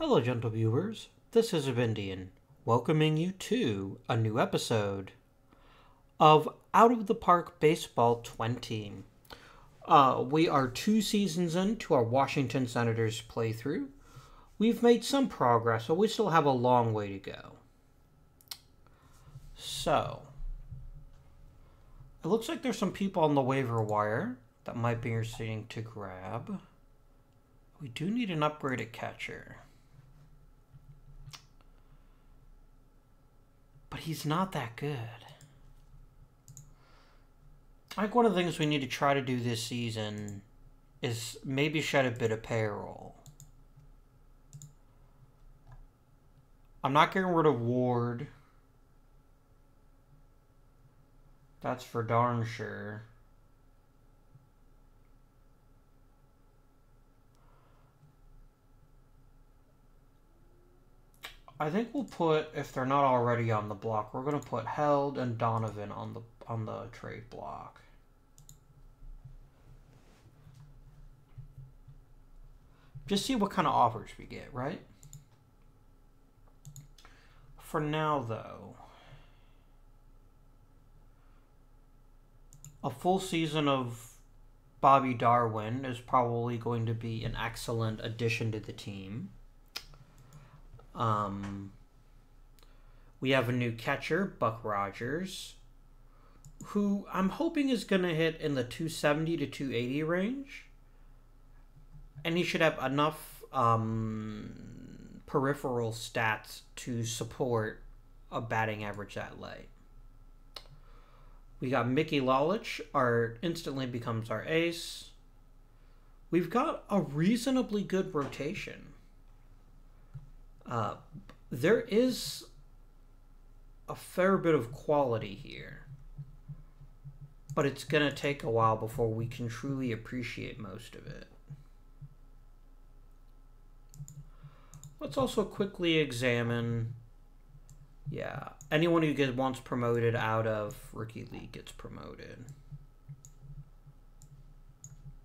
Hello, gentle viewers. This is Avindian, welcoming you to a new episode of Out of the Park Baseball 20. We are 2 seasons into our Washington Senators playthrough. We've made some progress, but we still have a long way to go. So, it looks like there's some people on the waiver wire that might be interesting to grab. We do need an upgraded catcher. But he's not that good. I think one of the things we need to try to do this season is maybe shed a bit of payroll. I'm not getting rid of Ward. That's for darn sure. I think we'll put, if they're not already on the block, we're going to put Held and Donovan on the trade block. Just see what kind of offers we get, right? For now, though, a full season of Bobby Darwin is probably going to be an excellent addition to the team. We have a new catcher, Buck Rogers, who I'm hoping is going to hit in the 270 to 280 range. And he should have enough peripheral stats to support a batting average that late. We got Mickey Lalich, instantly becomes our ace. We've got a reasonably good rotation. There is a fair bit of quality here, but it's going to take a while before we can truly appreciate most of it. Let's also quickly examine, anyone who wants promoted out of Rookie League gets promoted.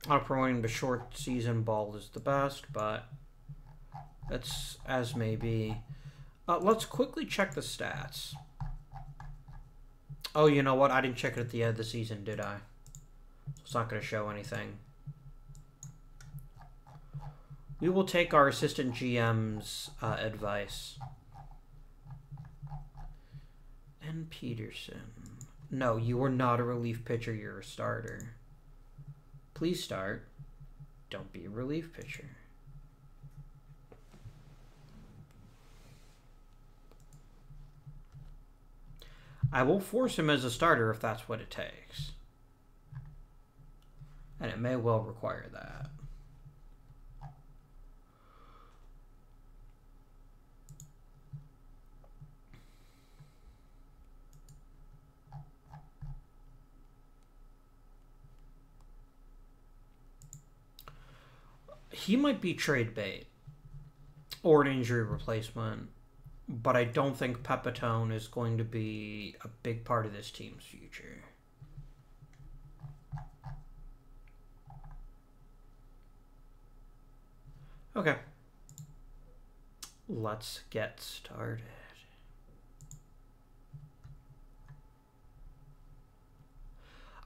Not promoting the short season ball is the best, but that's as may be. Let's quickly check the stats. Oh, you know what? I didn't check it at the end of the season, did I? It's not going to show anything. We will take our assistant GM's advice. And Peterson. No, you are not a relief pitcher. You're a starter. Please start. Don't be a relief pitcher. I will force him as a starter if that's what it takes. And it may well require that. He might be trade bait or an injury replacement. But I don't think Pepitone is going to be a big part of this team's future. Okay. Let's get started.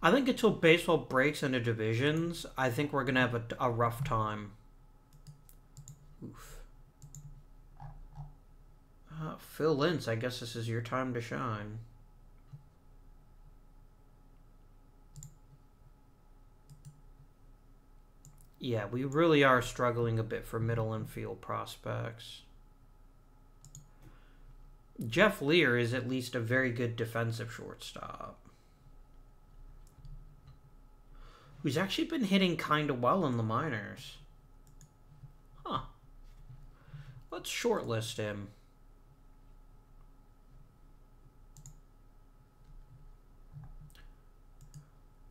I think until baseball breaks into divisions, I think we're going to have a rough time. Oof. Phil Lentz, I guess this is your time to shine. Yeah, we really are struggling a bit for middle infield prospects. Jeff Lear is at least a very good defensive shortstop, who's actually been hitting kind of well in the minors. Huh. Let's shortlist him.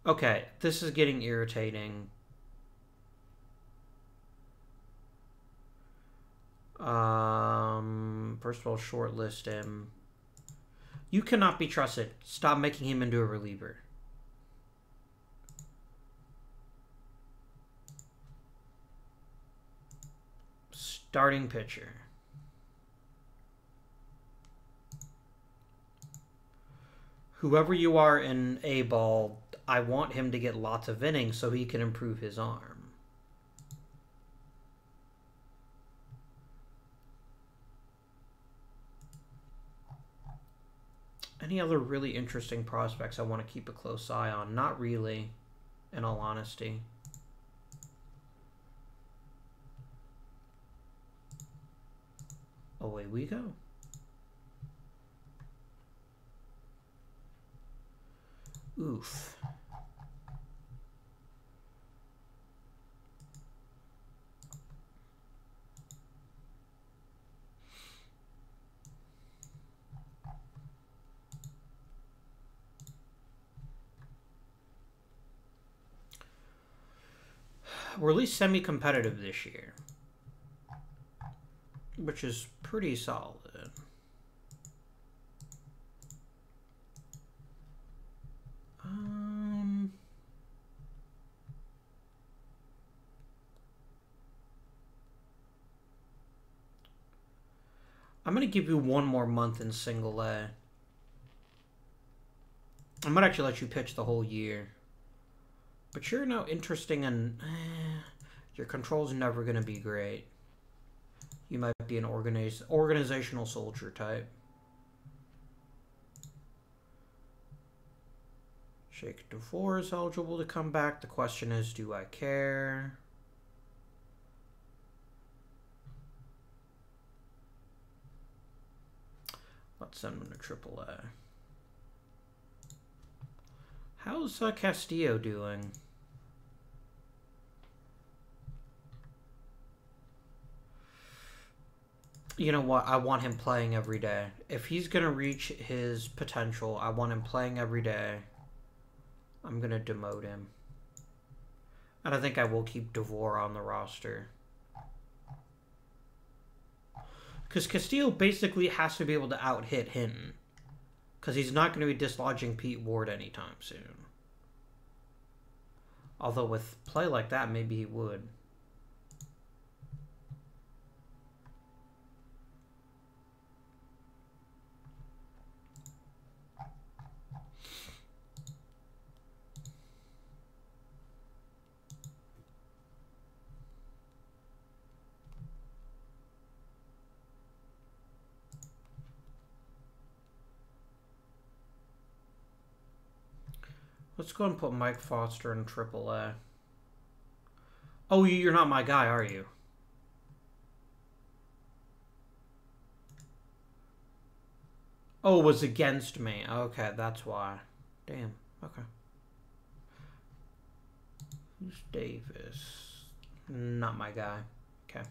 Okay, this is getting irritating. First of all, shortlist him. You cannot be trusted. Stop making him into a reliever. Starting pitcher. Whoever you are in A-ball, I want him to get lots of innings so he can improve his arm. Any other really interesting prospects I want to keep a close eye on? Not really, in all honesty. Away we go. Oof. We're at least semi-competitive this year, which is pretty solid. I'm going to give you one more month in single A. I might actually let you pitch the whole year. But you're now interesting and your control's never going to be great. You might be an organizational soldier type. Shake DeVore is eligible to come back. The question is, do I care? Let's send him to AAA. How's Castillo doing? You know what? I want him playing every day. If he's going to reach his potential, I want him playing every day. I'm going to demote him. And I think I will keep DeVore on the roster. Because Castillo basically has to be able to out-hit Hinton. Because he's not going to be dislodging Pete Ward anytime soon. Although with play like that, maybe he would. Let's go and put Mike Foster in AAA. Oh, you're not my guy, are you? Oh, it was against me. Okay, that's why. Damn. Okay. Who's Davis? Not my guy. Okay.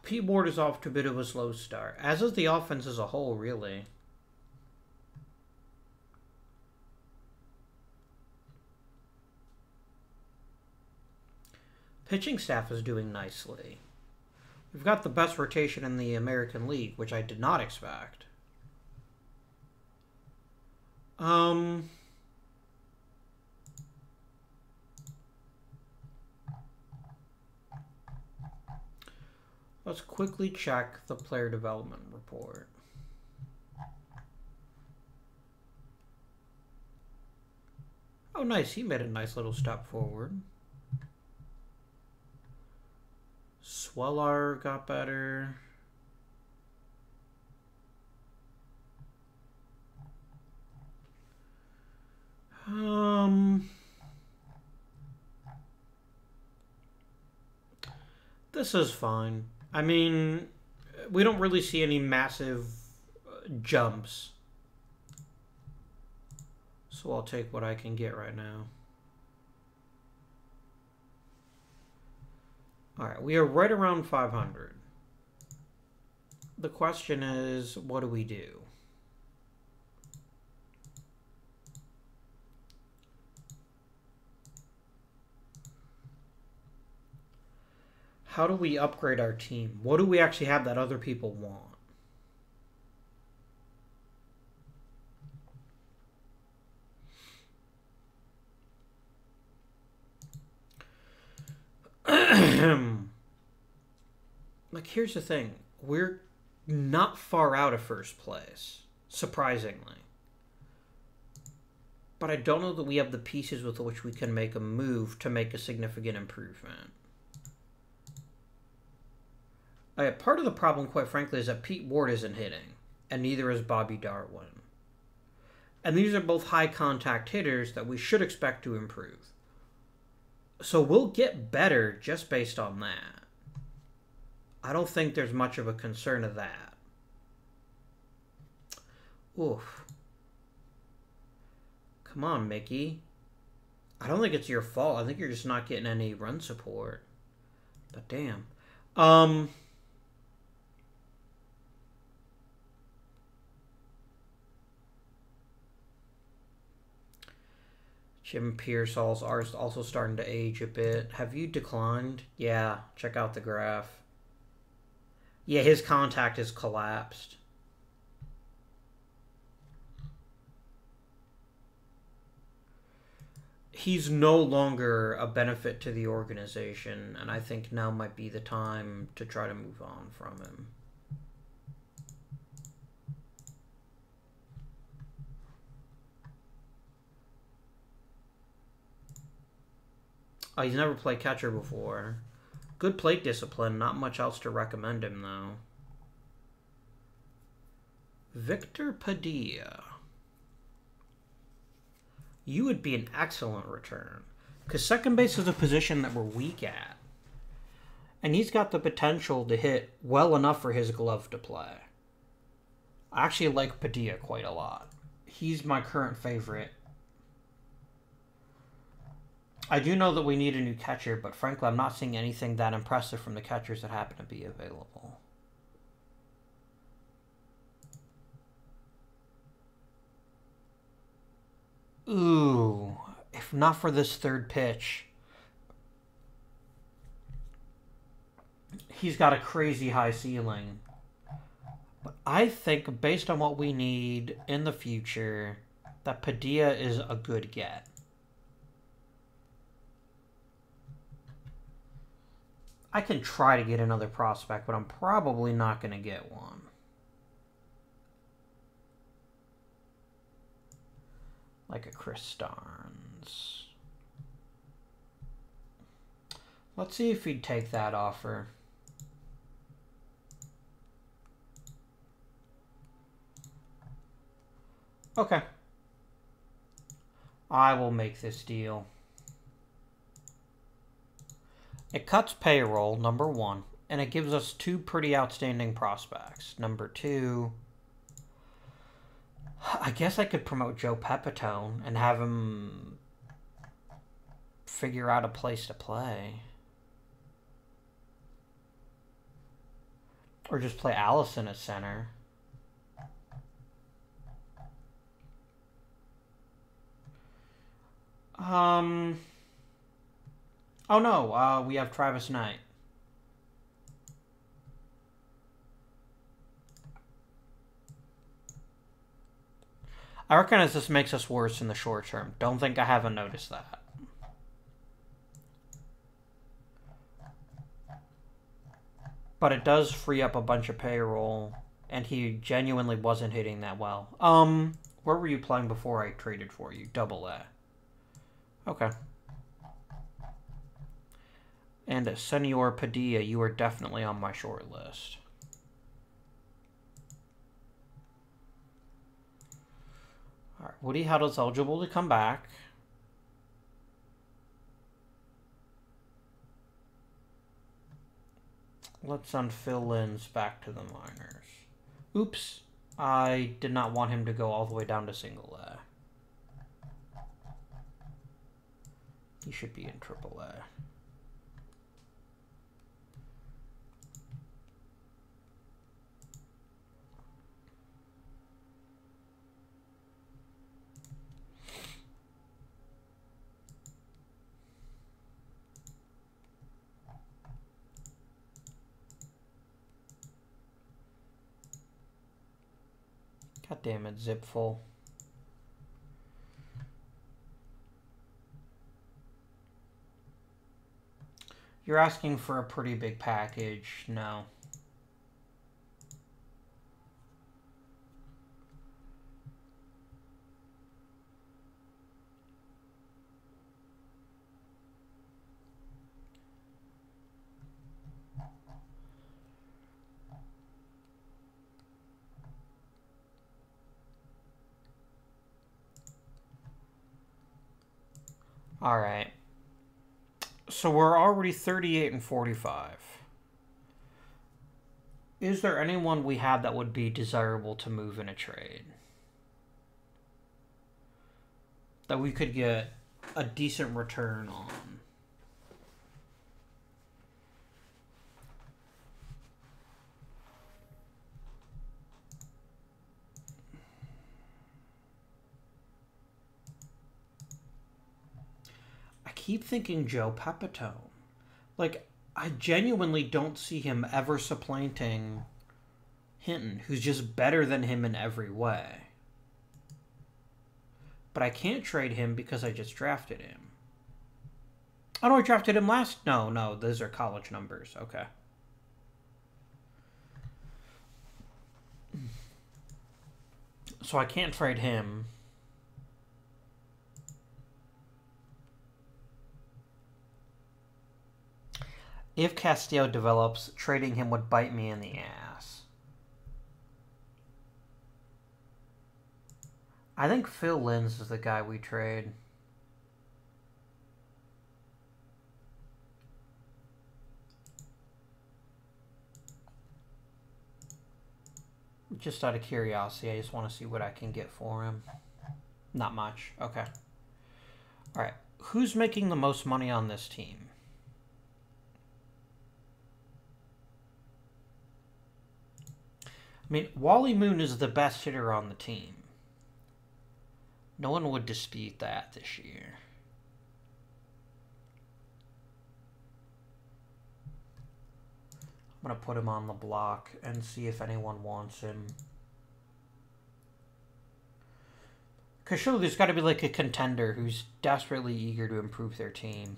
Pete Ward is off to a bit of a slow start. As is the offense as a whole, really. Pitching staff is doing nicely. We've got the best rotation in the American League, which I did not expect. Let's quickly check the player development report. Oh, nice. He made a nice little step forward. Swellar got better. This is fine. I mean, we don't really see any massive jumps. So I'll take what I can get right now. Alright, we are right around 500. The question is, what do we do? How do we upgrade our team? What do we actually have that other people want? Like, here's the thing. We're not far out of first place, surprisingly. But I don't know that we have the pieces with which we can make a move to make a significant improvement. Part of the problem, quite frankly, is that Pete Ward isn't hitting, and neither is Bobby Darwin. And these are both high contact hitters that we should expect to improve. So we'll get better just based on that. I don't think there's much of a concern of that. Oof. Come on, Mickey. I don't think it's your fault. I think you're just not getting any run support. But damn. Jim Pearsall's also starting to age a bit. Have you declined? Yeah, check out the graph. Yeah, his contact has collapsed. He's no longer a benefit to the organization, and I think now might be the time to try to move on from him. Oh, he's never played catcher before. Good plate discipline. Not much else to recommend him, though. Victor Padilla. You would be an excellent return. Because second base is a position that we're weak at. And he's got the potential to hit well enough for his glove to play. I actually like Padilla quite a lot. He's my current favorite. I do know that we need a new catcher, but frankly, I'm not seeing anything that impressive from the catchers that happen to be available. Ooh, if not for this third pitch. He's got a crazy high ceiling. But I think, based on what we need in the future, that Padilla is a good get. I can try to get another prospect, but I'm probably not going to get one. Like a Chris Starnes. Let's see if he'd take that offer. Okay. I will make this deal. It cuts payroll, number one, and it gives us two pretty outstanding prospects. Number two, I guess I could promote Joe Pepitone and have him figure out a place to play. Or just play Allison at center. Oh no, we have Travis Knight. I recognize this makes us worse in the short term. Don't think I haven't noticed that. But it does free up a bunch of payroll, and he genuinely wasn't hitting that well. Where were you playing before I traded for you? Double A. Okay. And Senor Padilla, you are definitely on my short list. All right, Woody Huddle's eligible to come back. Let's send Phil Linz back to the minors. Oops, I did not want him to go all the way down to single A. He should be in triple A. God damn it, zip full. You're asking for a pretty big package. No. All right. So we're already 38 and 45. Is there anyone we have that would be desirable to move in a trade? That we could get a decent return on? I keep thinking Joe Pepitone. Like, I genuinely don't see him ever supplanting Hinton, who's just better than him in every way. But I can't trade him because I just drafted him. Oh, no, I drafted him last... No, those are college numbers. Okay. So I can't trade him. If Castillo develops, trading him would bite me in the ass. I think Phil Linz is the guy we trade. Just out of curiosity, I just want to see what I can get for him. Not much. Okay. All right. Who's making the most money on this team? I mean, Wally Moon is the best hitter on the team. No one would dispute that this year. I'm going to put him on the block and see if anyone wants him. Because surely there's got to be like a contender who's desperately eager to improve their team.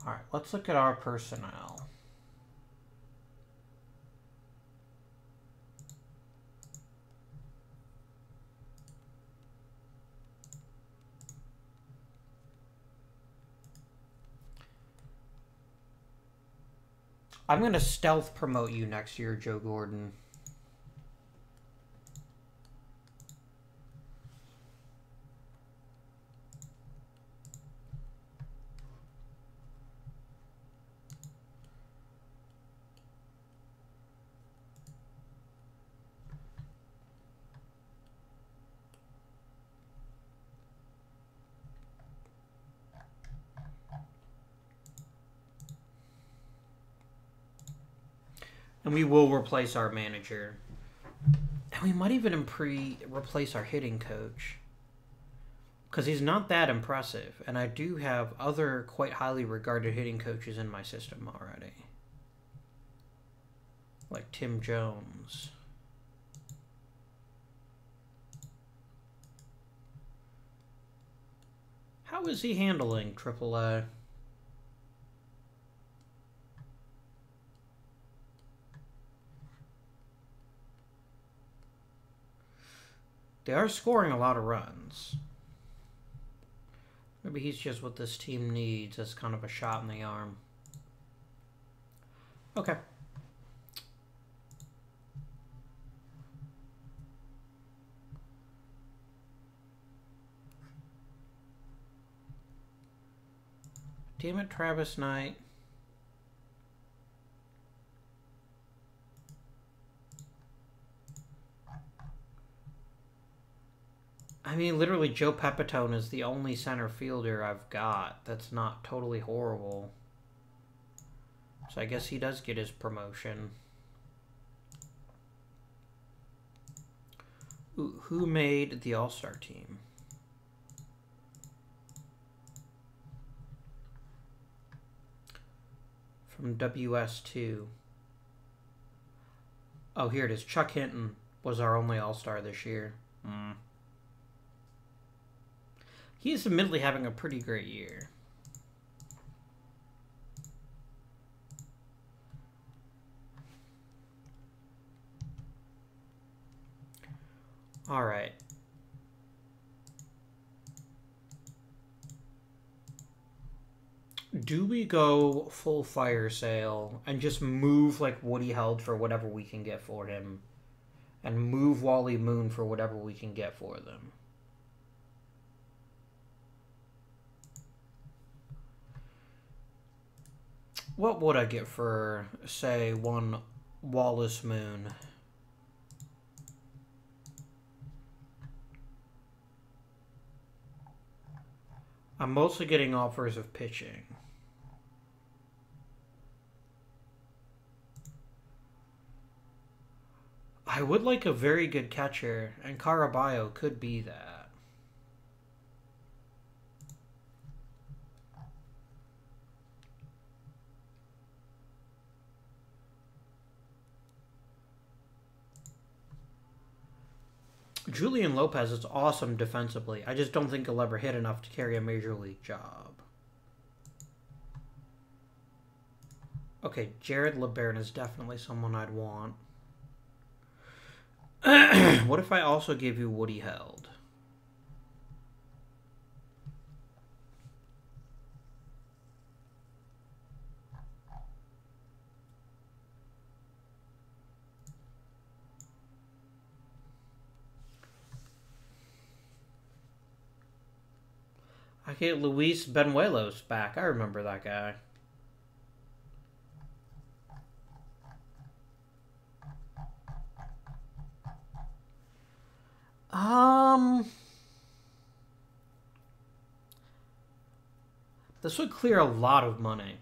All right, let's look at our personnel. I'm going to stealth promote you next year, Joe Gordon. And we will replace our manager. And we might even replace our hitting coach. Because he's not that impressive. And I do have other quite highly regarded hitting coaches in my system already. Like Tim Jones. How is he handling AAA? They are scoring a lot of runs. Maybe he's just what this team needs as kind of a shot in the arm. Okay. Damn it, Travis Knight. I mean, literally, Joe Pepitone is the only center fielder I've got that's not totally horrible. So I guess he does get his promotion. Ooh, who made the All-Star team? From WS2. Oh, here it is. Chuck Hinton was our only All-Star this year. He's admittedly having a pretty great year. All right. Do we go full fire sale and just move like Woody Held for whatever we can get for him, and move Wally Moon for whatever we can get for them? What would I get for, say, one Wallace Moon? I'm mostly getting offers of pitching. I would like a very good catcher, and Caraballo could be that. Julian Lopez is awesome defensively. I just don't think he'll ever hit enough to carry a major league job. Okay, Jared LeBaron is definitely someone I'd want. What if I also gave you Woody Held? I get Luis Benuelos back. I remember that guy. This would clear a lot of money.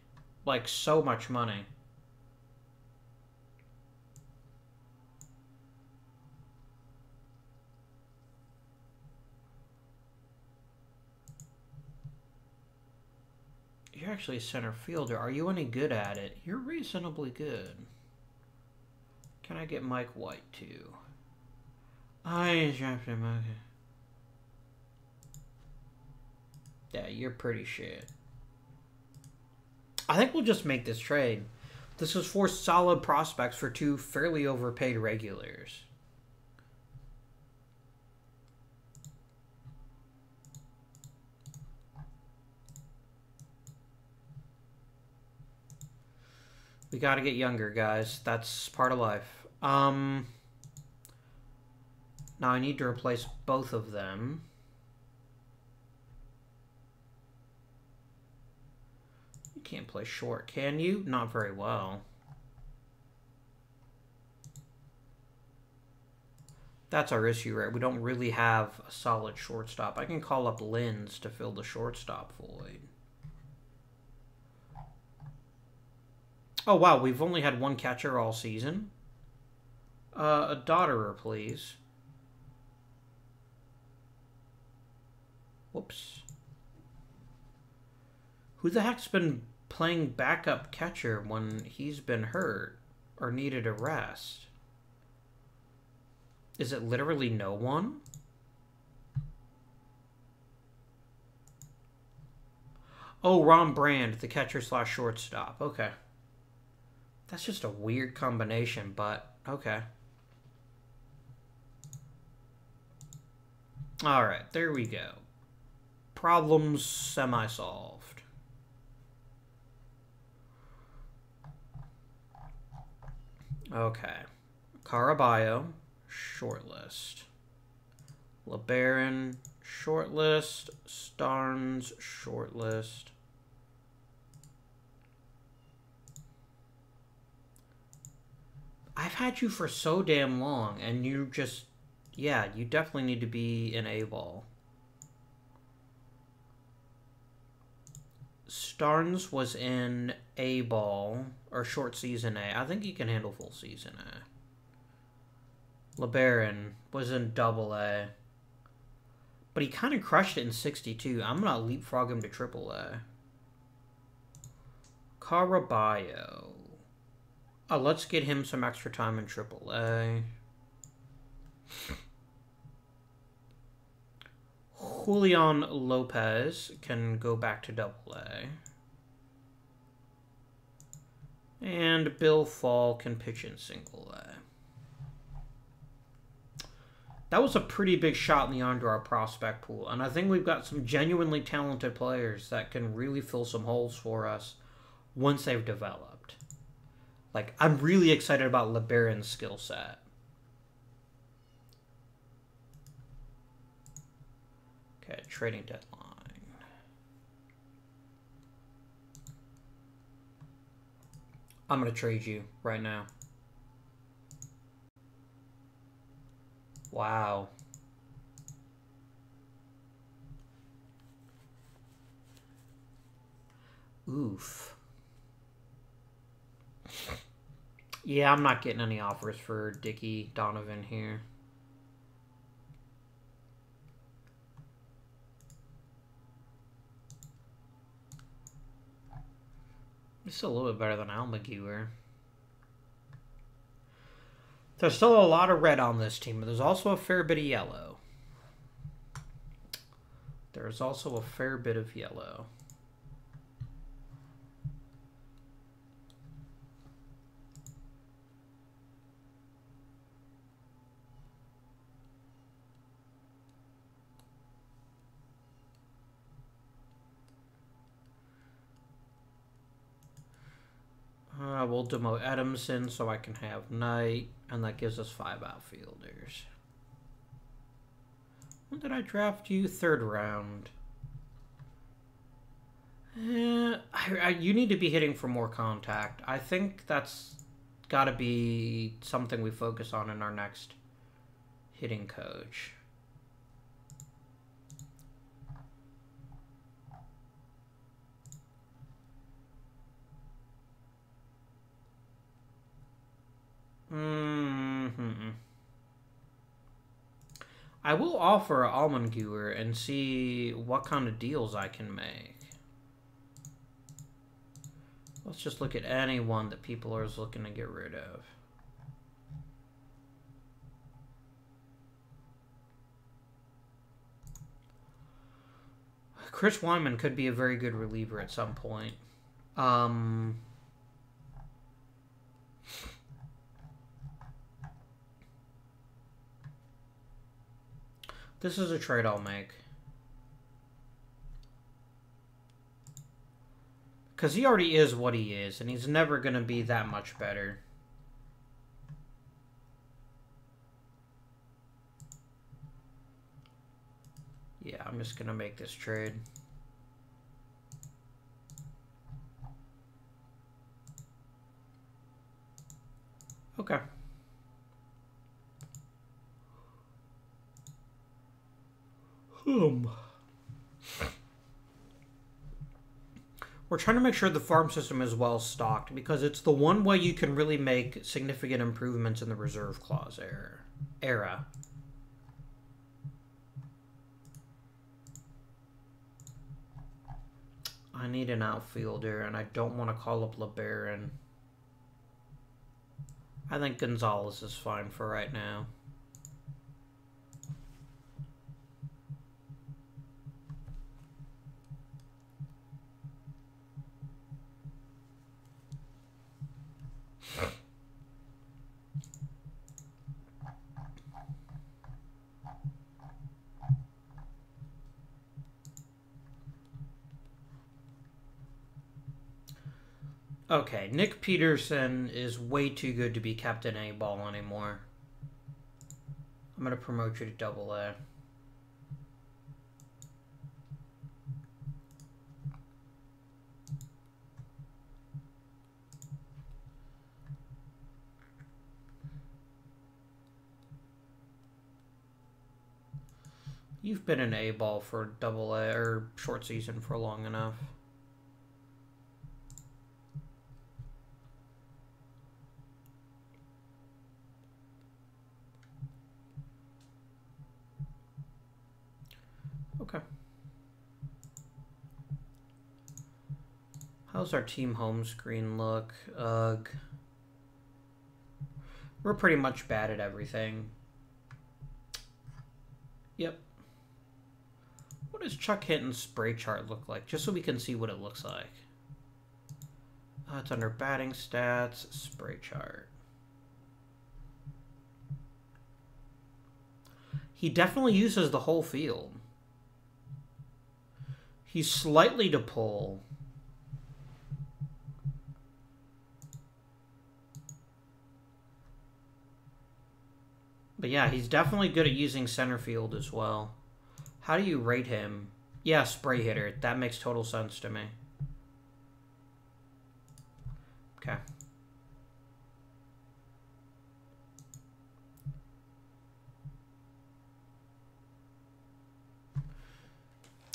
Like, so much money. You're actually a center fielder. Are you any good at it? You're reasonably good. Can I get Mike White, too? I drafted him. Okay. Yeah, you're pretty shit. I think we'll just make this trade. This is 4 solid prospects for 2 fairly overpaid regulars. We gotta get younger, guys. That's part of life. Now I need to replace both of them. You can't play short, can you? Not very well. That's our issue, right? We don't really have a solid shortstop. I can call up Linz to fill the shortstop void. Oh, wow. We've only had 1 catcher all season. A Dodderer, please. Whoops. Who the heck's been playing backup catcher when he's been hurt or needed a rest? Is it literally no one? Oh, Ron Brand, the catcher slash shortstop. Okay. That's just a weird combination, but okay. Alright, there we go. Problems semi-solved. Okay. Caraballo, shortlist. LeBaron, shortlist. Starnes, shortlist. I've had you for so damn long, and you just... Yeah, you definitely need to be an A-ball. Starnes was in A-ball, or short season A. I think he can handle full season A. LeBaron was in double A. But he kind of crushed it in 62. I'm going to leapfrog him to triple A. Caraballo. Let's get him some extra time in triple A. Julian Lopez can go back to double A. And Bill Fall can pitch in single A. That was a pretty big shot in the arm to our prospect pool, and I think we've got some genuinely talented players that can really fill some holes for us once they've developed. Like, I'm really excited about LeBaron's skill set. Okay, trading deadline. I'm going to trade you right now. Wow. Oof. Yeah, I'm not getting any offers for Dickie Donovan here. It's a little bit better than Almaguer. There's still a lot of red on this team, but there's also a fair bit of yellow. There's also a fair bit of yellow. We'll demote Adamson so I can have Knight, and that gives us 5 outfielders. When did I draft you? 3rd round. You need to be hitting for more contact. I think that's got to be something we focus on in our next hitting coach. I will offer Almaguer and see what kind of deals I can make. Let's just look at anyone that people are looking to get rid of. Chris Wyman could be a very good reliever at some point. This is a trade I'll make. Because he already is what he is, and he's never going to be that much better. Yeah, I'm just going to make this trade. Okay. We're trying to make sure the farm system is well stocked because it's the one way you can really make significant improvements in the reserve clause era. I need an outfielder, and I don't want to call up LeBaron. I think Gonzalez is fine for right now. Okay, Nick Peterson is way too good to be captain A-ball anymore. I'm going to promote you to Double-A. You've been an A-ball for Double-A or short season for long enough. Okay. How's our team home screen look? Ugh. We're pretty much bad at everything. Yep. What does Chuck Hinton's spray chart look like? Just so we can see what it looks like. It's under batting stats, spray chart. He definitely uses the whole field. He's slightly to pull. But yeah, he's definitely good at using center field as well. How do you rate him? Yeah, spray hitter. That makes total sense to me. Okay.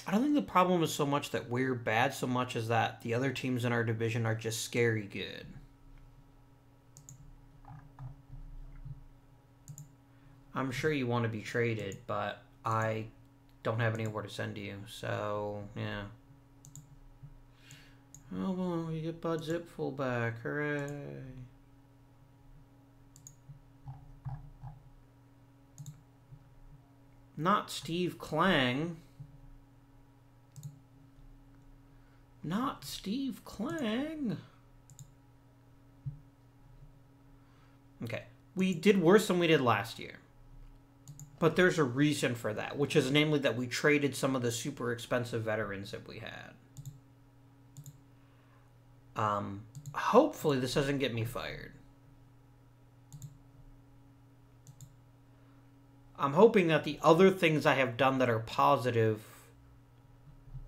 I don't think the problem is so much that we're bad so much as that the other teams in our division are just scary good. I'm sure you want to be traded, but I don't have anywhere to send you, so yeah. Oh, well, we get Bud Zip fullback, hooray. Not Steve Klang. Not Steve Klang. Okay. We did worse than we did last year. But there's a reason for that, which is namely that we traded some of the super expensive veterans that we had. Hopefully this doesn't get me fired. I'm hoping that the other things I have done that are positive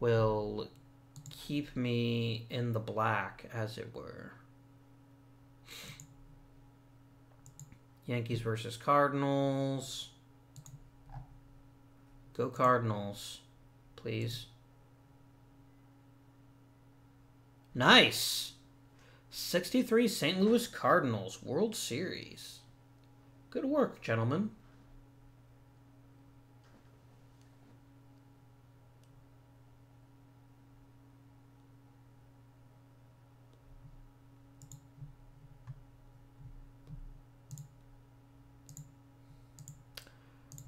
will keep me in the black, as it were. Yankees versus Cardinals. Go Cardinals, please. Nice. 63 St. Louis Cardinals, World Series. Good work, gentlemen.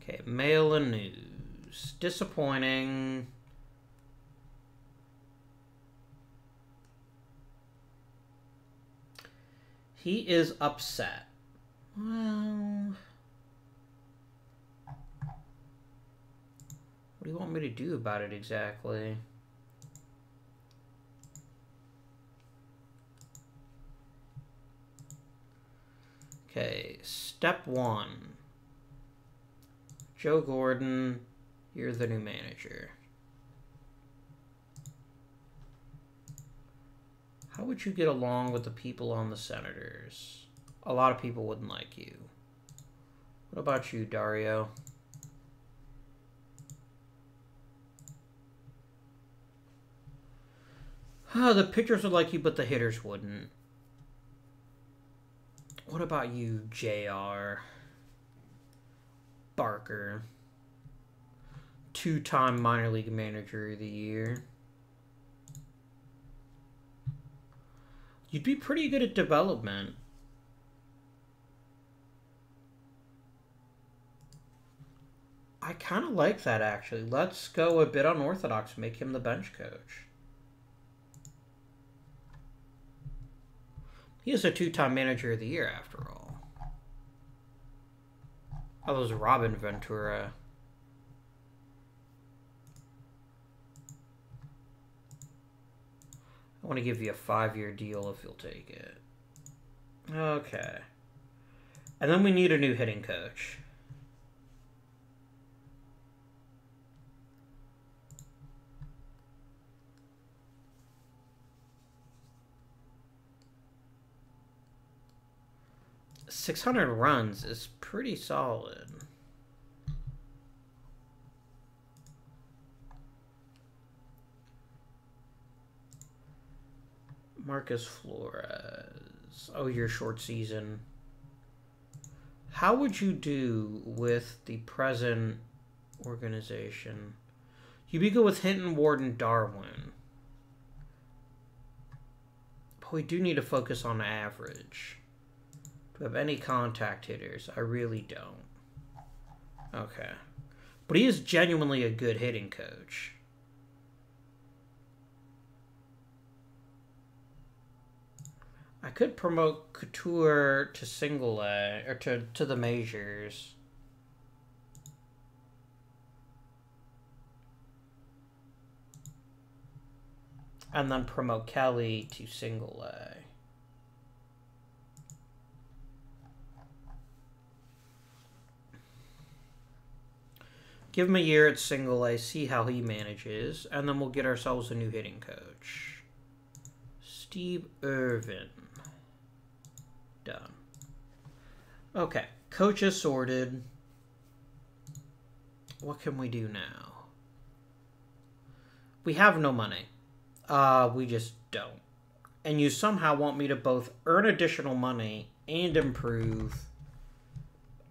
Okay, mail and news. Disappointing. He is upset. Well, what do you want me to do about it exactly? Okay, step 1. Joe Gordon, you're the new manager. How would you get along with the people on the Senators? A lot of people wouldn't like you. What about you, Dario? The pitchers would like you, but the hitters wouldn't. What about you, JR? Barker. 2-time minor league manager of the year. You'd be pretty good at development. I kind of like that, actually. Let's go a bit unorthodox. Make him the bench coach. He is a 2-time manager of the year, after all. Oh, that was Robin Ventura. I want to give you a 5-year deal if you'll take it. Okay. And then we need a new hitting coach. .600 runs is pretty solid. Marcus Flores. Oh, your short season. How would you do with the present organization? You'd be good with Hinton, Ward, and Darwin. But we do need to focus on average. Do we have any contact hitters? I really don't. Okay. But he is genuinely a good hitting coach. I could promote Couture to single A, or to the majors. and then promote Kelly to single A. Give him a year at single A, see how he manages, and then we'll get ourselves a new hitting coach. Steve Irvin. Done. Okay, coach is sorted. What can we do now? We have no money. We just don't. And you somehow want me to both earn additional money and improve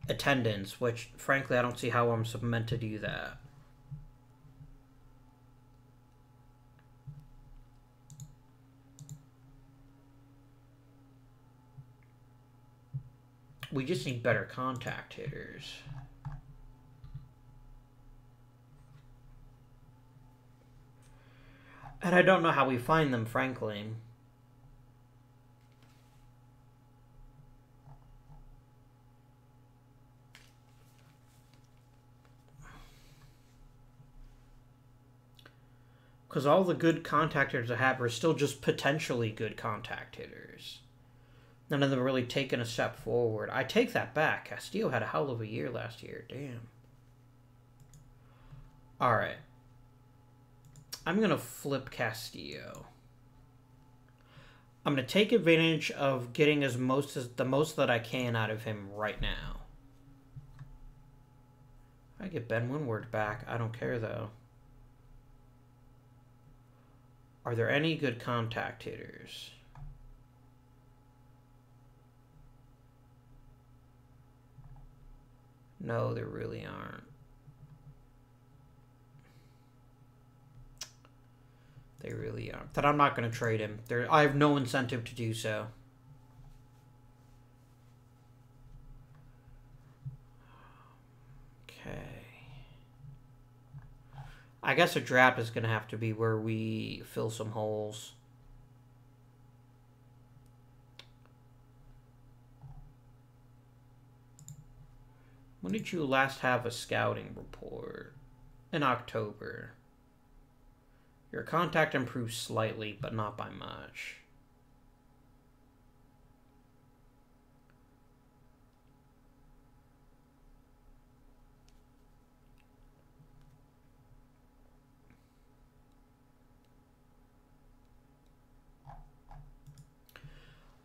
attendance, which, frankly, I don't see how I'm meant to do that. We just need better contact hitters. And I don't know how we find them, frankly. Because all the good contact hitters I have are still just potentially good contact hitters. None of them really taken a step forward. I take that back. Castillo had a hell of a year last year. Damn. Alright. I'm going to flip Castillo. I'm going to take advantage of getting the most that I can out of him right now. I get Ben Winward back. I don't care, though. Are there any good contact hitters? No, there really aren't. They really aren't. But I'm not going to trade him. I have no incentive to do so. Okay. I guess a draft is going to have to be where we fill some holes. When did you last have a scouting report? In October. Your contact improved slightly, but not by much.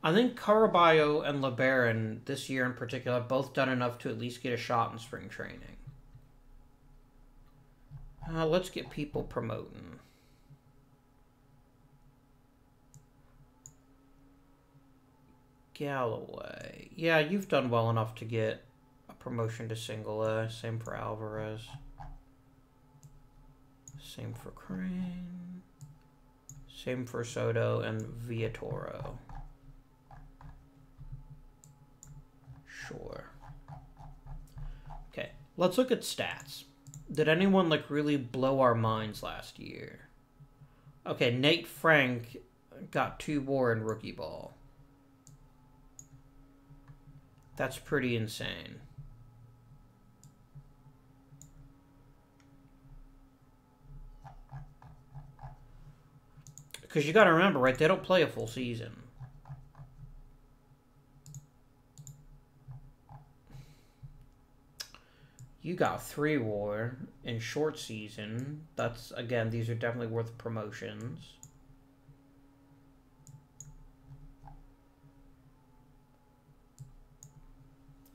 I think Caraballo and LeBaron, this year in particular, have both done enough to at least get a shot in spring training. Let's get people promoting. Galloway. Yeah, you've done well enough to get a promotion to single A. Same for Alvarez. Same for Crane. Same for Soto and Villatoro. Sure. Okay, let's look at stats. Did anyone really blow our minds last year? Okay, Nate Frank got 2 WAR in rookie ball. That's pretty insane. Because you got to remember, right, they don't play a full season. You got 3 WAR in short season. That's, again, these are definitely worth promotions.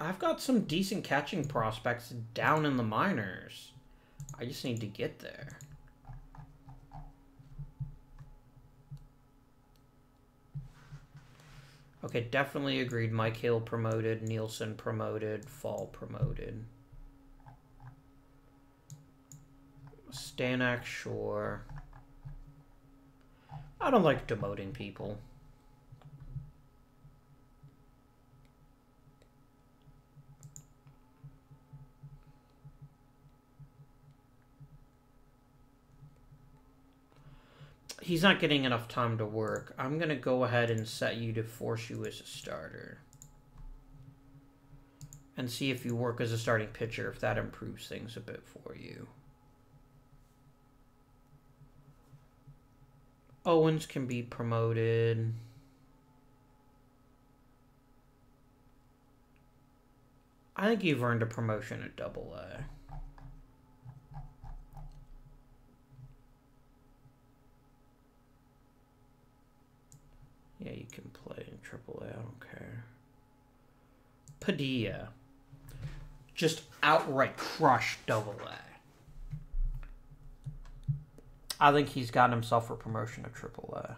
I've got some decent catching prospects down in the minors. I just need to get there. Okay, definitely agreed. Mike Hill promoted, Nielsen promoted, Fall promoted. Stanek, sure. I don't like demoting people. He's not getting enough time to work. I'm going to go ahead and set you to force you as a starter. And see if you work as a starting pitcher, if that improves things a bit for you. Owens can be promoted. I think you've earned a promotion at AA. Yeah, you can play in AAA. I don't care. Padilla. Just outright crush AA. I think he's gotten himself a promotion to AAA.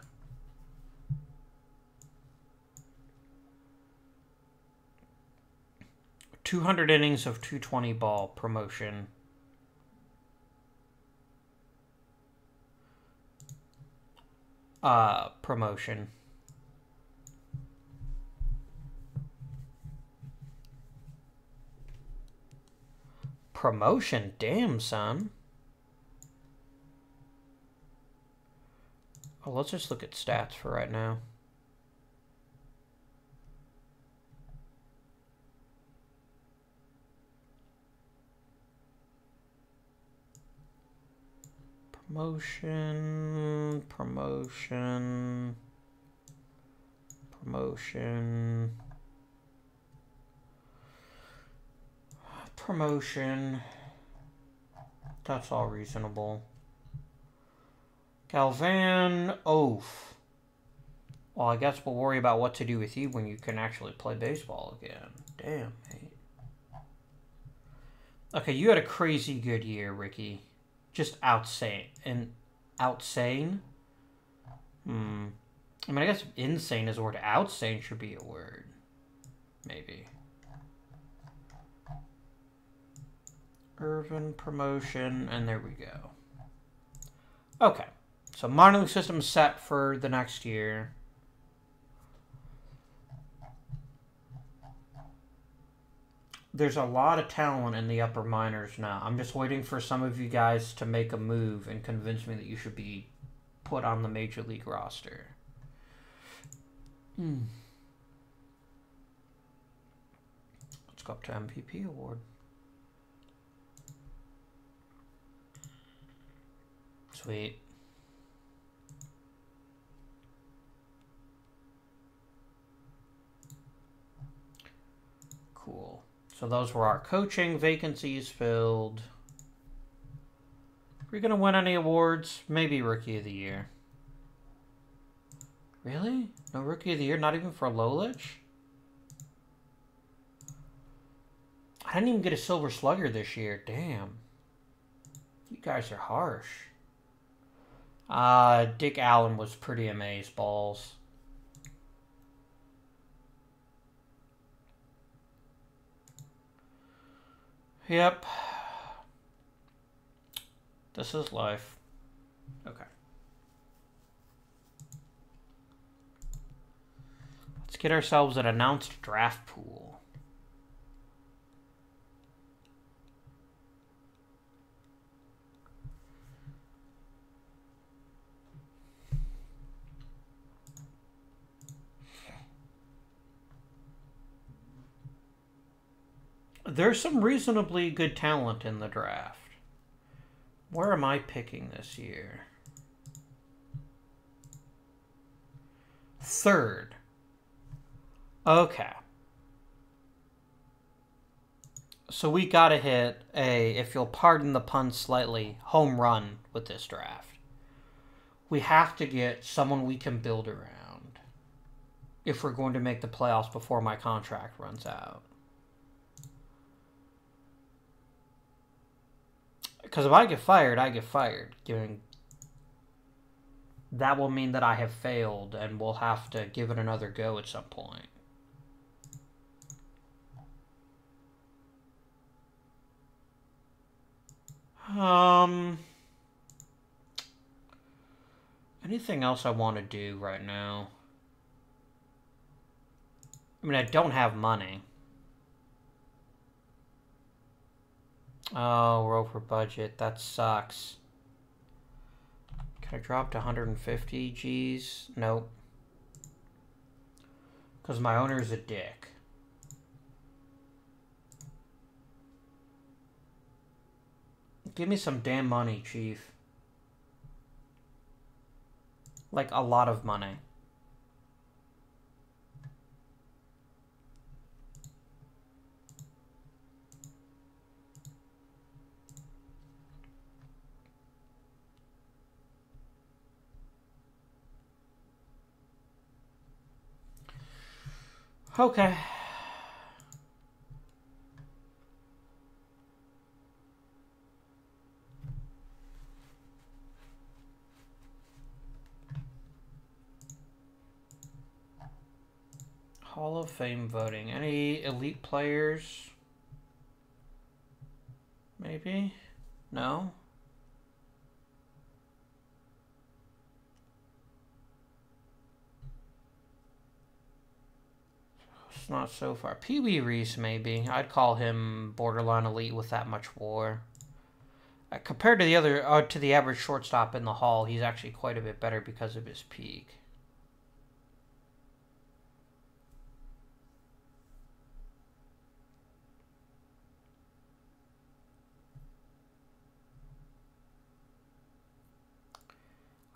.200 innings of .220 ball promotion. Promotion. Promotion? Damn, son. Oh, let's just look at stats for right now. Promotion, promotion, promotion, promotion. That's all reasonable. Galvan, Oaf. Well, I guess we'll worry about what to do with you when you can actually play baseball again. Damn, mate. Okay, you had a crazy good year, Ricky. Just outsane. And outsane? I mean, I guess insane is a word. Outsane should be a word. Maybe. Irvin promotion, and there we go. Okay. So minor league system set for the next year. There's a lot of talent in the upper minors now. I'm just waiting for some of you guys to make a move and convince me that you should be put on the major league roster. Let's go up to MVP award. Sweet. Cool. So those were our coaching vacancies filled. Are we going to win any awards? Maybe Rookie of the Year. Really? No Rookie of the Year? Not even for Lolich? I didn't even get a Silver Slugger this year. Damn. You guys are harsh. Dick Allen was pretty amazeballs. Yep. This is life. Okay. Let's get ourselves an announced draft pool. There's some reasonably good talent in the draft. Where am I picking this year? Third. Okay. So we gotta hit a, if you'll pardon the pun slightly, home run with this draft. We have to get someone we can build around if we're going to make the playoffs before my contract runs out. Because if I get fired, I get fired. That will mean that I have failed and we'll have to give it another go at some point. Anything else I want to do right now? I mean, I don't have money. Oh, we're over budget. That sucks. Can I drop to 150 G's? Nope. Because my owner is a dick. Give me some damn money, Chief. Like, a lot of money. Okay. Hall of Fame voting. Any elite players? Maybe? No? It's not so far. Pee Wee Reese, maybe. I'd call him borderline elite with that much WAR. Compared to the other, to the average shortstop in the Hall, he's actually quite a bit better because of his peak.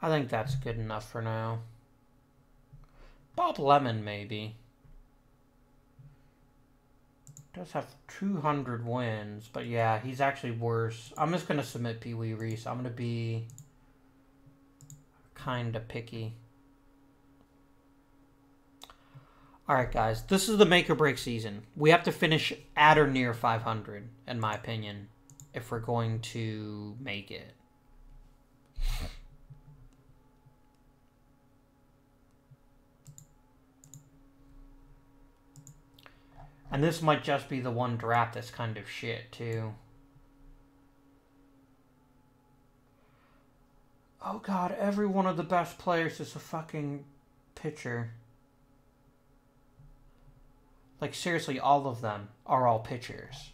I think that's good enough for now. Bob Lemon, maybe. Does have 200 wins, but yeah, he's actually worse. I'm just going to submit Pee Wee Reese. I'm going to be kind of picky. Alright, guys. This is the make or break season. We have to finish at or near 500, in my opinion, if we're going to make it. And this might just be the one draft that's kind of shit, too. Oh god, every one of the best players is a fucking pitcher. Like, seriously, all of them are all pitchers.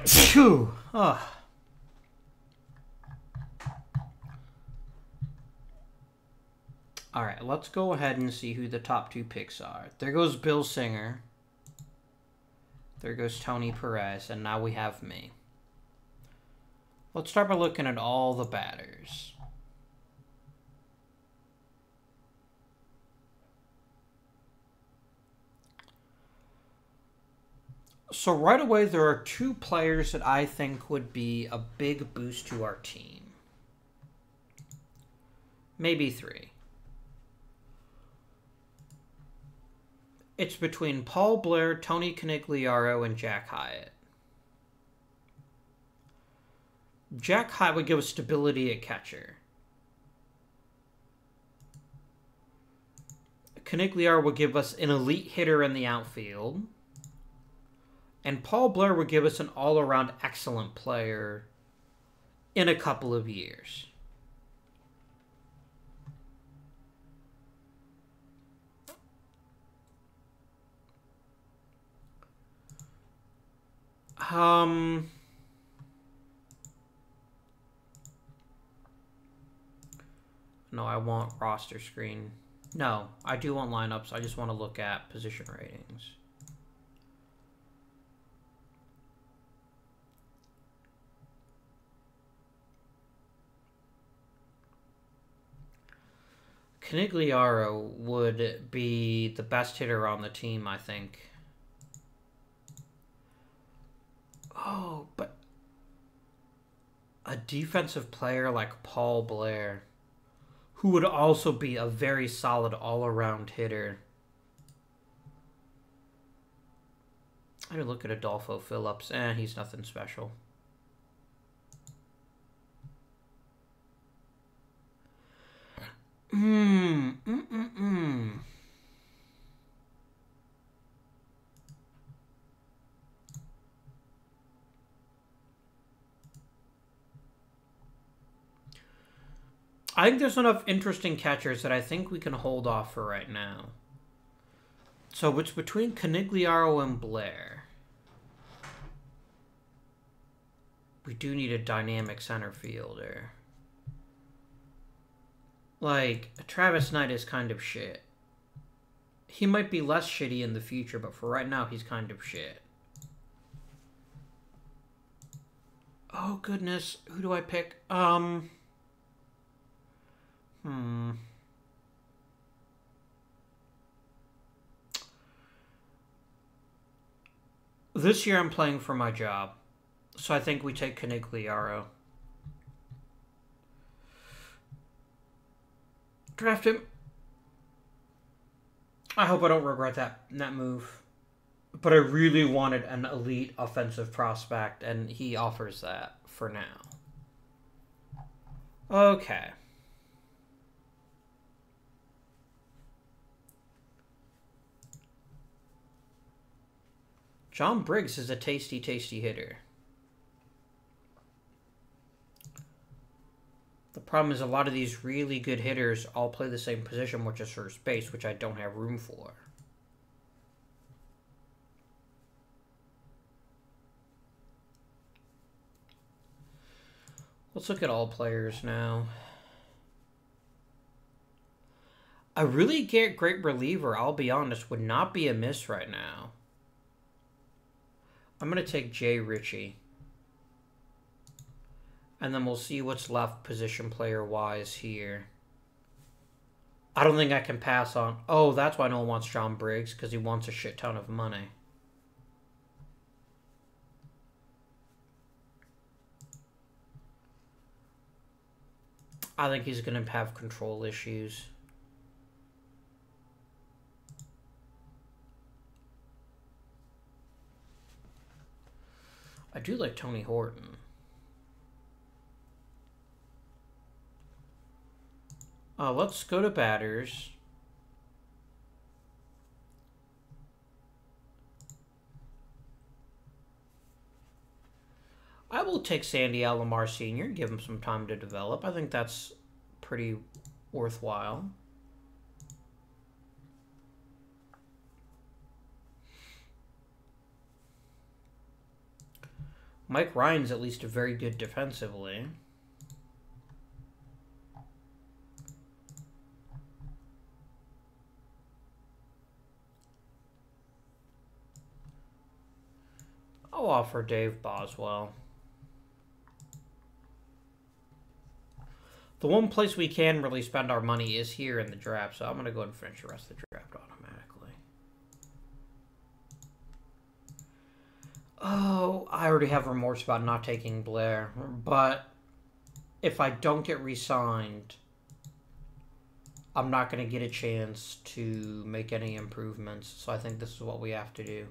Phew. Oh. Alright, let's go ahead and see who the top 2 picks are. There goes Bill Singer. There goes Tony Perez. And now we have me. Let's start by looking at all the batters. So right away, there are 2 players that I think would be a big boost to our team. Maybe 3. It's between Paul Blair, Tony Canigliaro, and Jack Hyatt. Jack Hyatt would give us stability at catcher. Canigliaro would give us an elite hitter in the outfield. And Paul Blair would give us an all-around excellent player in a couple of years. No, I want roster screen. No, I do want lineups. I just want to look at position ratings. Canigliaro would be the best hitter on the team, I think. Oh, but a defensive player like Paul Blair, who would also be a very solid all-around hitter. I would look at Adolfo Phillips. He's nothing special. I think there's enough interesting catchers that I think we can hold off for right now. So it's between Canigliaro and Blair. We do need a dynamic center fielder. Like, Travis Knight is kind of shit. He might be less shitty in the future, but for right now, he's kind of shit. Oh, goodness. Who do I pick? This year I'm playing for my job. So I think we take Canigliaro. Draft him. I hope I don't regret that move. But I really wanted an elite offensive prospect, and he offers that for now. Okay. John Briggs is a tasty, tasty hitter. The problem is a lot of these really good hitters all play the same position, which is first base, which I don't have room for. Let's look at all players now. A really great reliever, I'll be honest, would not be amiss right now. I'm going to take Jay Ritchie. And then we'll see what's left position player-wise here. I don't think I can pass on... Oh, that's why no one wants John Briggs, because he wants a shit ton of money. I think he's going to have control issues. I do like Tony Horton. Let's go to batters. I will take Sandy Alomar Sr. and give him some time to develop. I think that's pretty worthwhile. Mike Ryan's at least very good defensively. I'll offer Dave Boswell. The one place we can really spend our money is here in the draft, so I'm going to go ahead and finish the rest of the draft automatically. Oh, I already have remorse about not taking Blair, but if I don't get re-signed, I'm not going to get a chance to make any improvements, so I think this is what we have to do.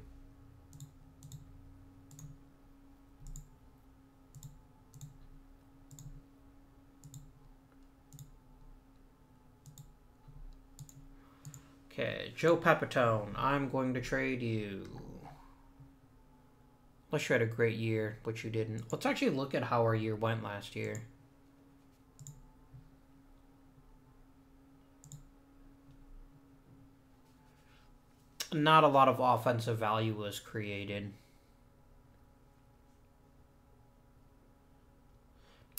Okay, Joe Pepitone, I'm going to trade you. Unless you had a great year, which you didn't. Let's actually look at how our year went last year. Not a lot of offensive value was created.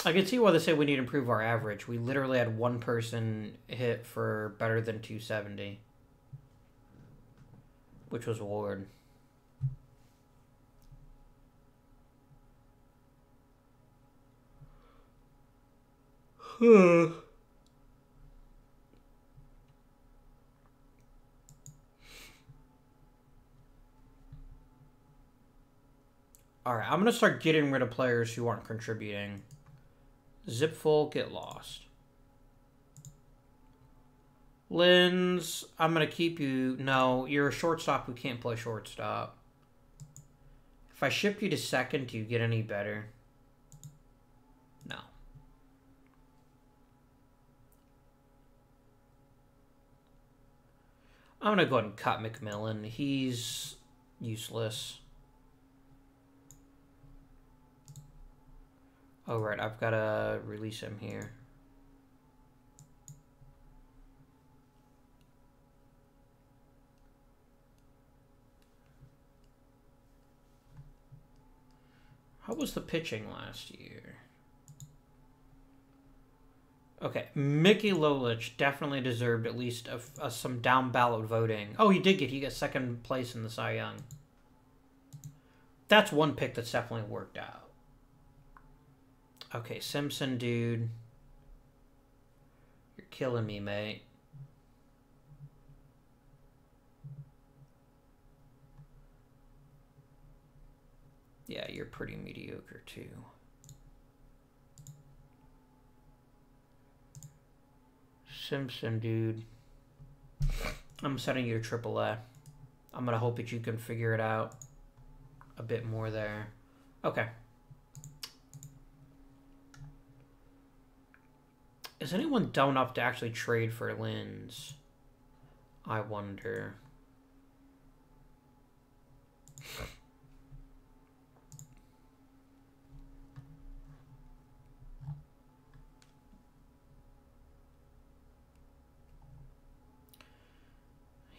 I can see why they say we need to improve our average. We literally had one person hit for better than 270. Which was Ward. Alright, I'm going to start getting rid of players who aren't contributing. Zip full, get lost. Linz, I'm going to keep you. No, you're a shortstop who can't play shortstop. If I ship you to second, do you get any better? No. I'm going to go ahead and cut McMillan. He's useless. Oh, right. I've got to release him here. How was the pitching last year? Okay, Mickey Lolich definitely deserved at least some down ballot voting. Oh, he got second place in the Cy Young. That's one pick that's definitely worked out. Okay, Simpson, dude. You're killing me, mate. Yeah, you're pretty mediocre, too. Simpson, dude. I'm sending you to AAA. I'm going to hope that you can figure it out a bit more there. Okay. Is anyone dumb enough to actually trade for Linz? I wonder.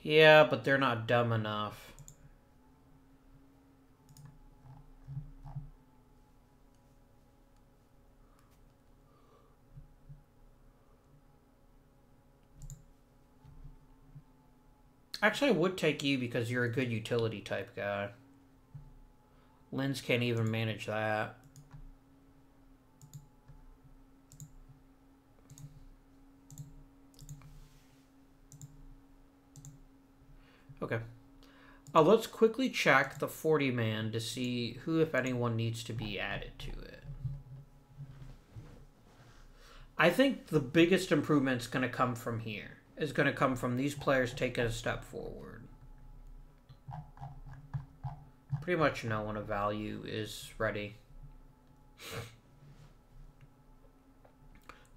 Yeah, but they're not dumb enough. Actually, I would take you because you're a good utility type guy. Linz can't even manage that. Okay. Let's quickly check the 40-man to see who, if anyone, needs to be added to it. I think the biggest improvement's going to come from here. Is going to come from these players taking a step forward. Pretty much no one of value is ready.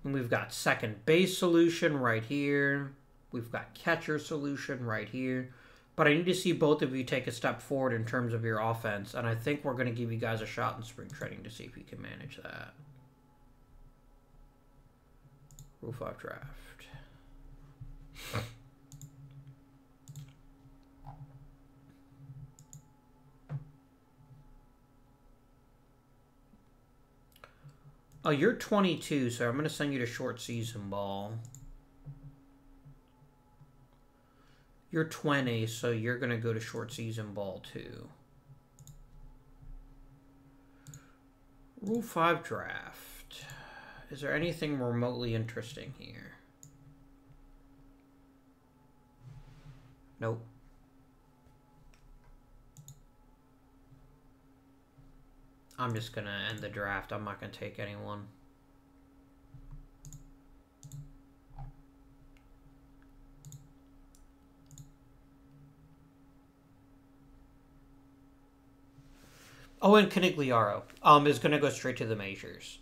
And we've got second base solution right here. We've got catcher solution right here. But I need to see both of you take a step forward in terms of your offense. And I think we're going to give you guys a shot in spring training to see if you can manage that. Rule 5 draft. Oh, you're 22, so I'm going to send you to short season ball. You're 20, so you're going to go to short season ball too. Rule 5 draft. Is there anything remotely interesting here? Nope. I'm just going to end the draft. I'm not going to take anyone. Oh, and Canigliaro is going to go straight to the majors.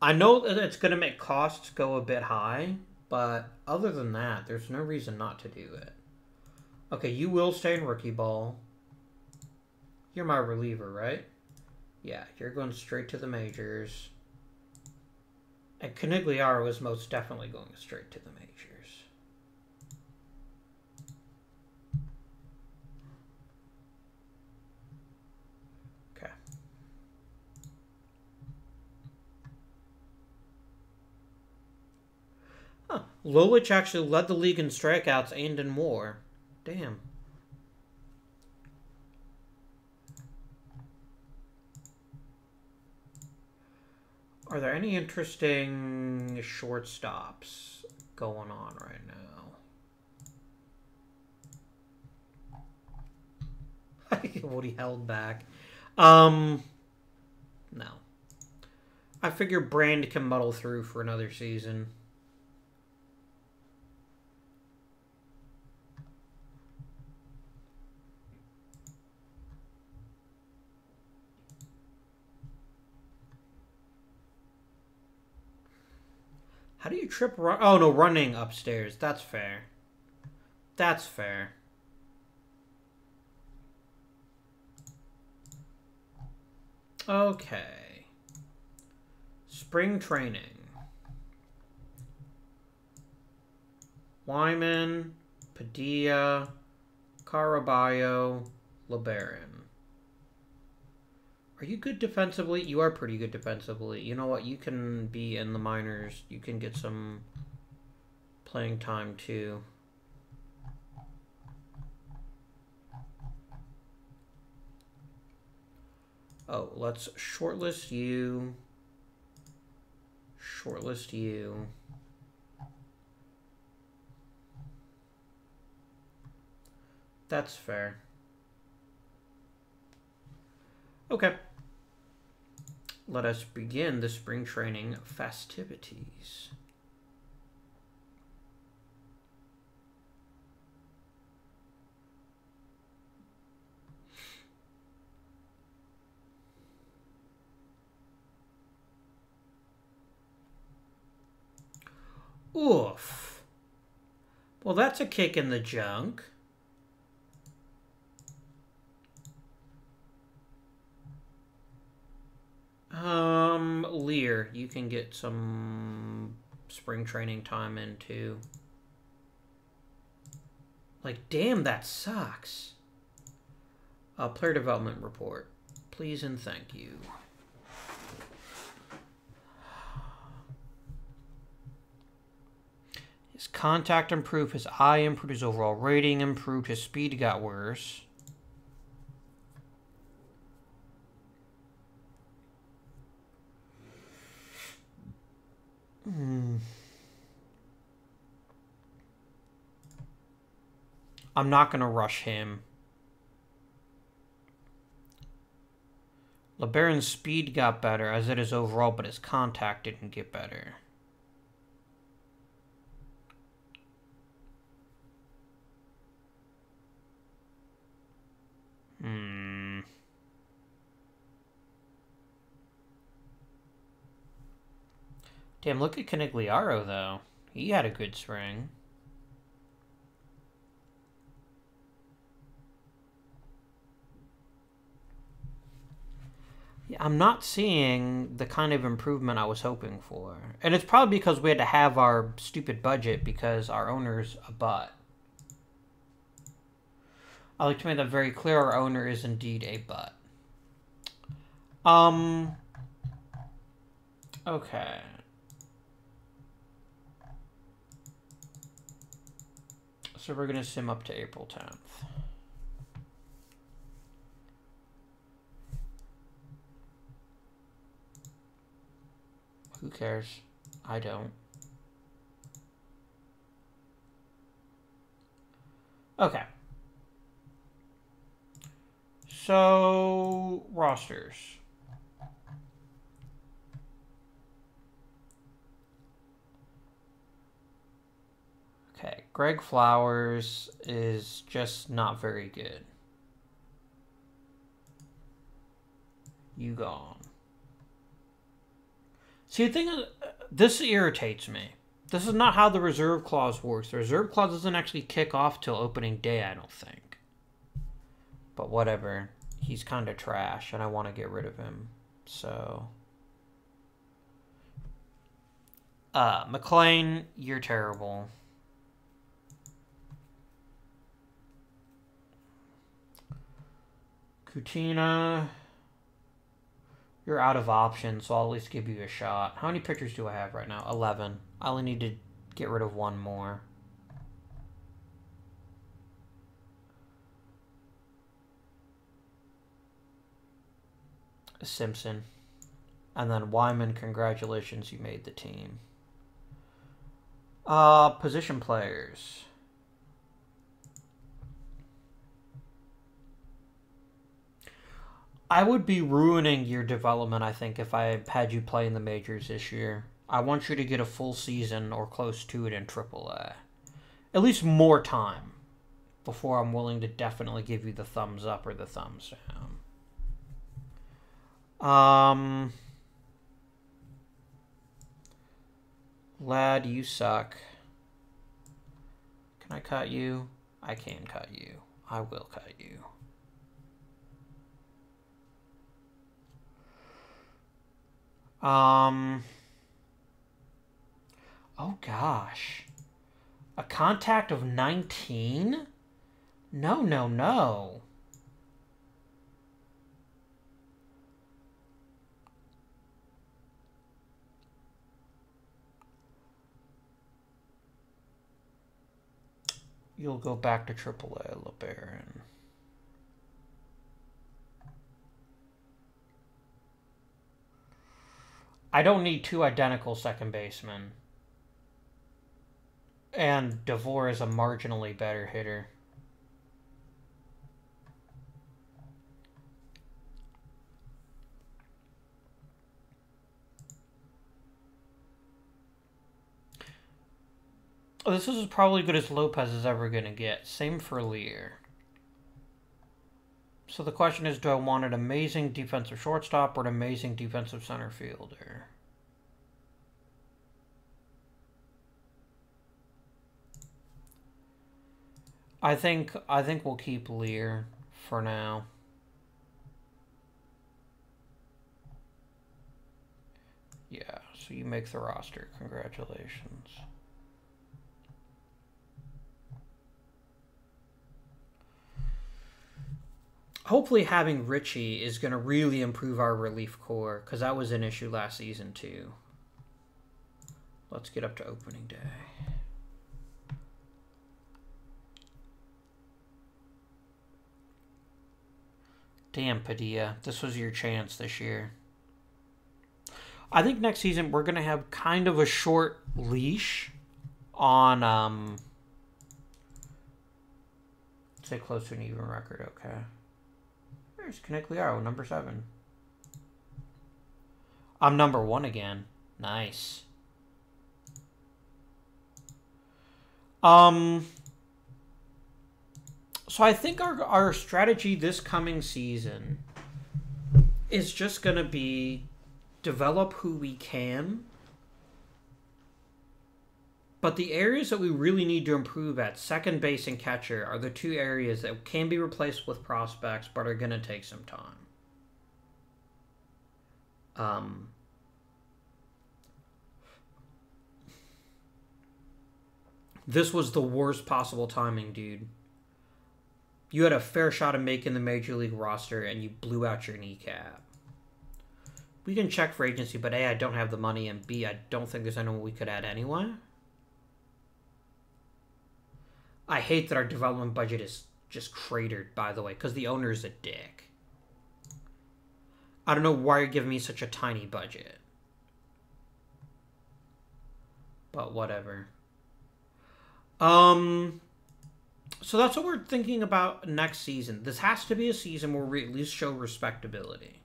I know that it's going to make costs go a bit high, but other than that, there's no reason not to do it. Okay, you will stay in rookie ball. You're my reliever, right? Yeah, you're going straight to the majors. And Canigliaro is most definitely going straight to the majors. Okay. Huh. Lolich actually led the league in strikeouts and in WAR. Damn. Are there any interesting shortstops going on right now? What he held back. No. I figure Brand can muddle through for another season. How do you trip? Oh, no, running upstairs. That's fair. That's fair. Okay. Spring training. Wyman, Padilla, Caraballo, LeBaron. Are you good defensively? You are pretty good defensively. You know what? You can be in the minors. You can get some playing time too. Oh, let's shortlist you. Shortlist you. That's fair. Okay. Let us begin the spring training festivities. Oof. Well, that's a kick in the junk. Lear, you can get some spring training time in too. Like, damn, that sucks. Player development report. Please and thank you. His contact improved, his eye improved, his overall rating improved, his speed got worse. I'm not going to rush him. LeBaron's speed got better, as it is overall, but his contact didn't get better. Damn, look at Canigliaro, though. He had a good spring. Yeah, I'm not seeing the kind of improvement I was hoping for. And it's probably because we had to have our stupid budget because our owner's a butt. I like to make that very clear. Our owner is indeed a butt. Okay. So we're going to sim up to April 10th. Who cares? I don't. Okay. So, rosters. Okay, Greg Flowers is just not very good. You gone. See, the thing is, this irritates me. This is not how the reserve clause works. The reserve clause doesn't actually kick off till opening day, I don't think. But whatever. He's kind of trash, and I want to get rid of him. So... McLean, you're terrible. Kutina, you're out of options, so I'll at least give you a shot. How many pitchers do I have right now? 11. I only need to get rid of one more. Simpson. And then Wyman, congratulations, you made the team. Position players. I would be ruining your development, I think, if I had you play in the majors this year. I want you to get a full season or close to it in AAA. At least more time before I'm willing to definitely give you the thumbs up or the thumbs down. Lad, you suck. Can I cut you? I can cut you. I will cut you. Oh gosh. A contact of 19? No, no, no. You'll go back to AAA, LeBaron. I don't need two identical second basemen. And DeVore is a marginally better hitter. Oh, this is probably good as Lopez is ever going to get. Same for Lear. So the question is, do I want an amazing defensive shortstop or an amazing defensive center fielder? I think we'll keep Lear for now. Yeah, so you make the roster. Congratulations. Hopefully having Richie is going to really improve our relief core, because that was an issue last season too. Let's get up to opening day. Damn, Padilla. This was your chance this year. I think next season we're going to have kind of a short leash on, say close to an even record, okay. There's Canigliaro, number 7. I'm number 1 again. Nice. So I think our strategy this coming season is just going to be develop who we can. But the areas that we really need to improve at, second base and catcher, are the two areas that can be replaced with prospects, but are going to take some time. This was the worst possible timing, dude. You had a fair shot of making the Major League roster, and you blew out your kneecap. We can check for agency, but A, I don't have the money, and B, I don't think there's anyone we could add anyway. I hate that our development budget is just cratered, by the way, because the owner's a dick. I don't know why you're giving me such a tiny budget. But whatever. So that's what we're thinking about next season. This has to be a season where we at least show respectability.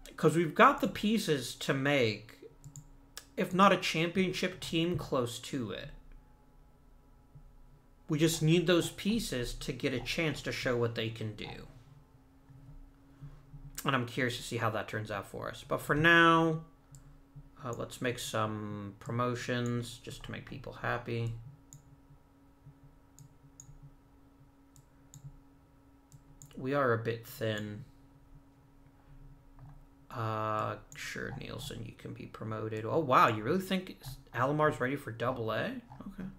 Because we've got the pieces to make, if not a championship team, close to it. We just need those pieces to get a chance to show what they can do. And I'm curious to see how that turns out for us. But for now, let's make some promotions just to make people happy. We are a bit thin. Sure, Nielsen, you can be promoted. Oh, wow, you really think Alomar's ready for Double-A? Okay.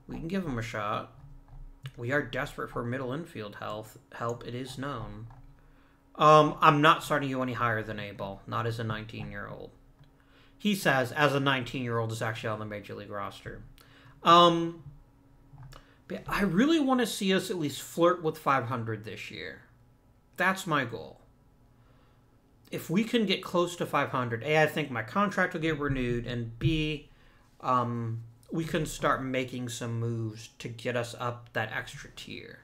We can give him a shot. We are desperate for middle infield help, it is known. I'm not starting you any higher than Abel, not as a 19-year-old. He says, as a 19-year-old is actually on the Major League roster. But I really want to see us at least flirt with 500 this year. That's my goal. If we can get close to 500, A, I think my contract will get renewed, and B, we can start making some moves to get us up that extra tier.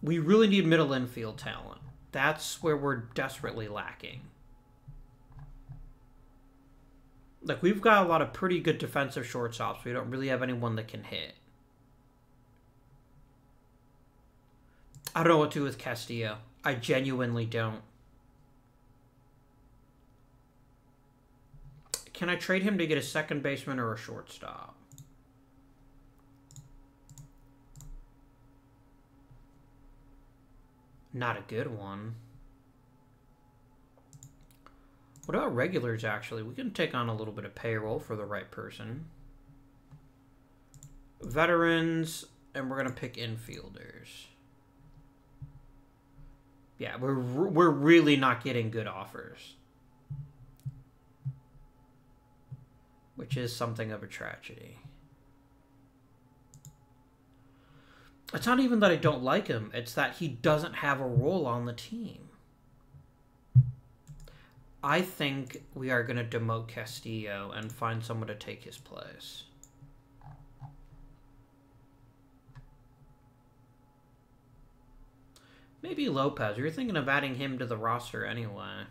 We really need middle infield talent. That's where we're desperately lacking. Like, we've got a lot of pretty good defensive shortstops. We don't really have anyone that can hit. I don't know what to do with Castillo. I genuinely don't. Can I trade him to get a second baseman or a shortstop? Not a good one. What about regulars, actually? We can take on a little bit of payroll for the right person. Veterans, and we're going to pick infielders. Yeah, we're really not getting good offers. which is something of a tragedy. It's not even that I don't like him, it's that he doesn't have a role on the team. I think we are going to demote Castillo and find someone to take his place. Maybe Lopez. We were thinking of adding him to the roster anyway.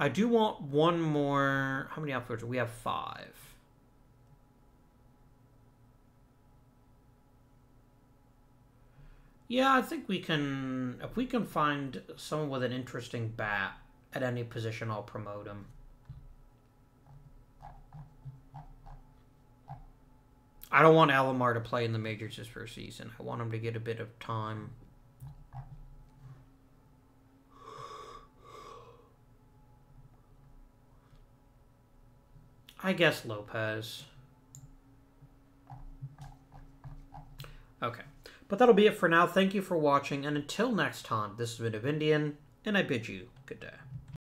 I do want one more. How many outfielders? We have 5. Yeah, I think we can. If we can find someone with an interesting bat at any position, I'll promote him. I don't want Alomar to play in the majors this first season. I want him to get a bit of time. I guess Lopez. Okay. But that'll be it for now. Thank you for watching, and until next time, this has been Indian, and I bid you good day.